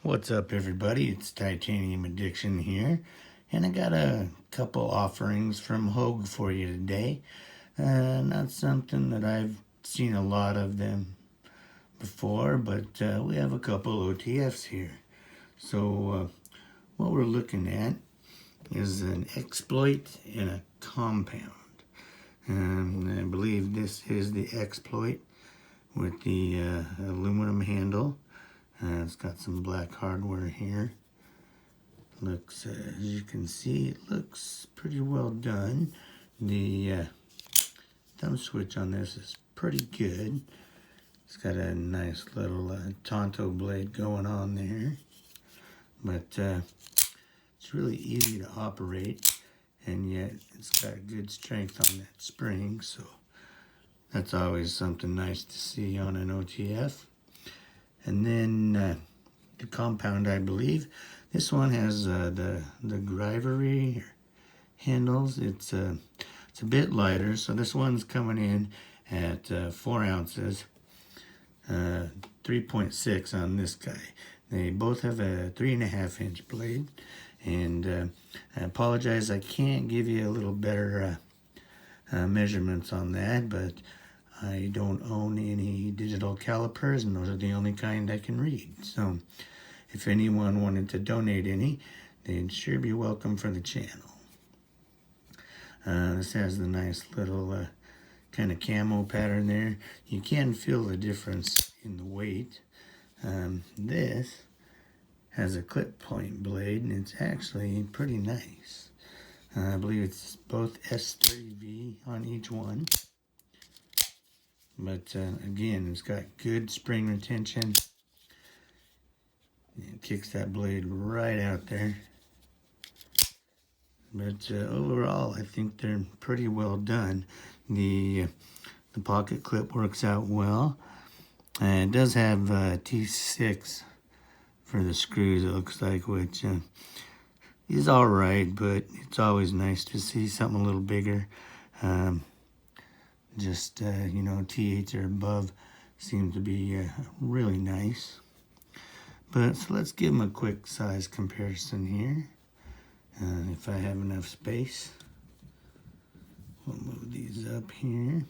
What's up, everybody? It's Titanium Addiction here, and I got a couple offerings from Hogue for you today. Not something that I've seen a lot of them before, but we have a couple OTFs here. So what we're looking at is an exploit and a compound. And I believe this is the exploit with the aluminum handle. It's got some black hardware here. Looks, as you can see, it looks pretty well done. The thumb switch on this is pretty good. It's got a nice little Tonto blade going on there. But it's really easy to operate, and yet it's got good strength on that spring, so that's always something nice to see on an OTF. And then the compound, I believe. This one has the Grivery handles. It's a bit lighter, so this one's coming in at 4 ounces, 3.6 on this guy. They both have a 3.5-inch blade, and I apologize, I can't give you a little better measurements on that, but I don't own any digital calipers, and those are the only kind I can read. So if anyone wanted to donate any, they'd sure be welcome for the channel. This has the nice little kind of camo pattern there. You can feel the difference in the weight. This has a clip point blade, and it's actually pretty nice. I believe it's both S30V on each one. But again, it's got good spring retention. It kicks that blade right out there. But overall, I think they're pretty well done. The pocket clip works out well. It does have T6 for the screws, it looks like, which is all right, but it's always nice to see something a little bigger. Just, T8s or above seem to be really nice. But so let's give them a quick size comparison here. If I have enough space, we'll move these up here.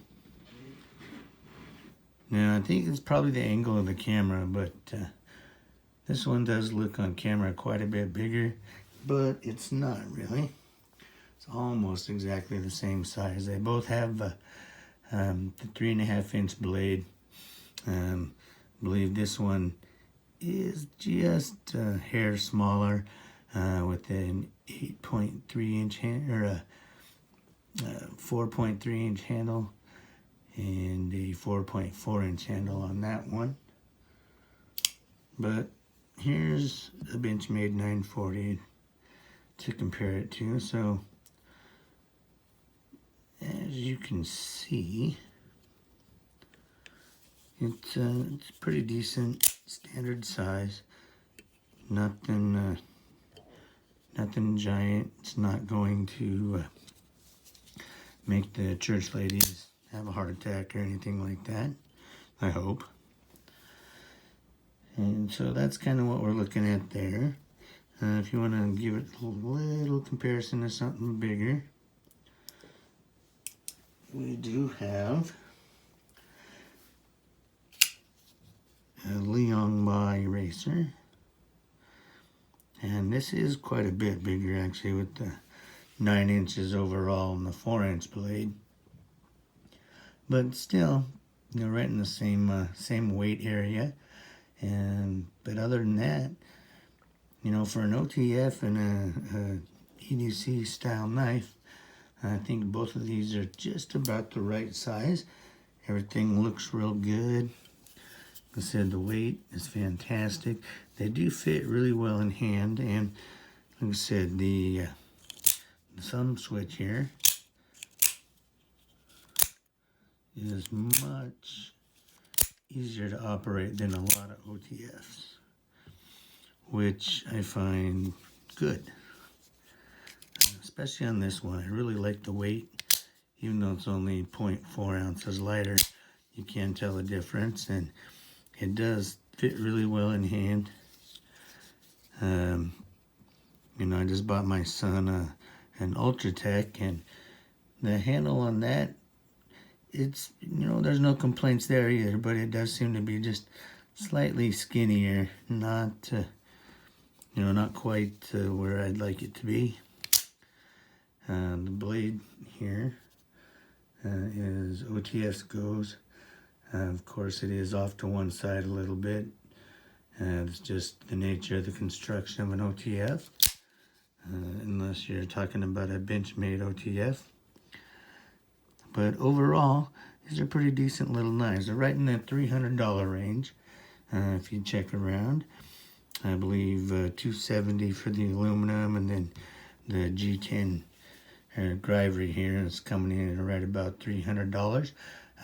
Now, I think it's probably the angle of the camera, but this one does look on camera quite a bit bigger, but it's not really. It's almost exactly the same size. They both have the 3.5-inch blade. I believe this one is just a hair smaller, with an 8.3-inch or a 4.3-inch handle, and a 4.4-inch handle on that one. But here's a Benchmade 940 to compare it to. So as you can see, it's pretty decent, standard size. Nothing giant. It's not going to make the church ladies have a heart attack or anything like that, I hope. And so that's kind of what we're looking at there. If you want to give it a little comparison to something bigger, we do have a Liangba eraser. And this is quite a bit bigger, actually, with the 9 inches overall and the 4-inch blade. But still, right in the same weight area. But other than that, for an OTF and a EDC style knife, I think both of these are just about the right size. Everything looks real good. Like I said, the weight is fantastic. They do fit really well in hand, and like I said, the thumb switch here is much easier to operate than a lot of OTFs, which I find good. Especially on this one, I really like the weight. Even though it's only 0.4 ounces lighter, you can tell the difference, and it does fit really well in hand. You know, I just bought my son an Ultratech, and the handle on that, it's, you know, there's no complaints there either, but it does seem to be just slightly skinnier, not, you know, not quite where I'd like it to be. The blade here is OTF goes. Of course, it is off to one side a little bit. It's just the nature of the construction of an OTF, unless you're talking about a bench-made OTF. But overall, these are pretty decent little knives. They're right in that $300 range. If you check around, I believe $270 for the aluminum, and then the G10 Gryvery here is coming in at right about $300.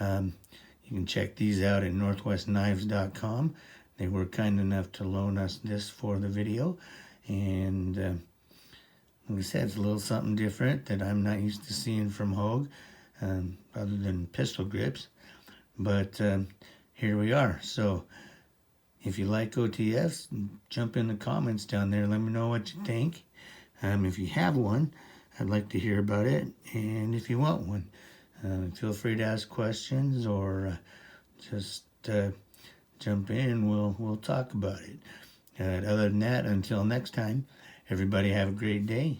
You can check these out at northwestknives.com. They were kind enough to loan us this for the video, and like I said, it's a little something different that I'm not used to seeing from Hogue, other than pistol grips. But here we are. So if you like OTFs, jump in the comments down there. Let me know what you think. If you have one, I'd like to hear about it. And if you want one, feel free to ask questions, or just jump in. We'll talk about it. Other than that, until next time, everybody have a great day.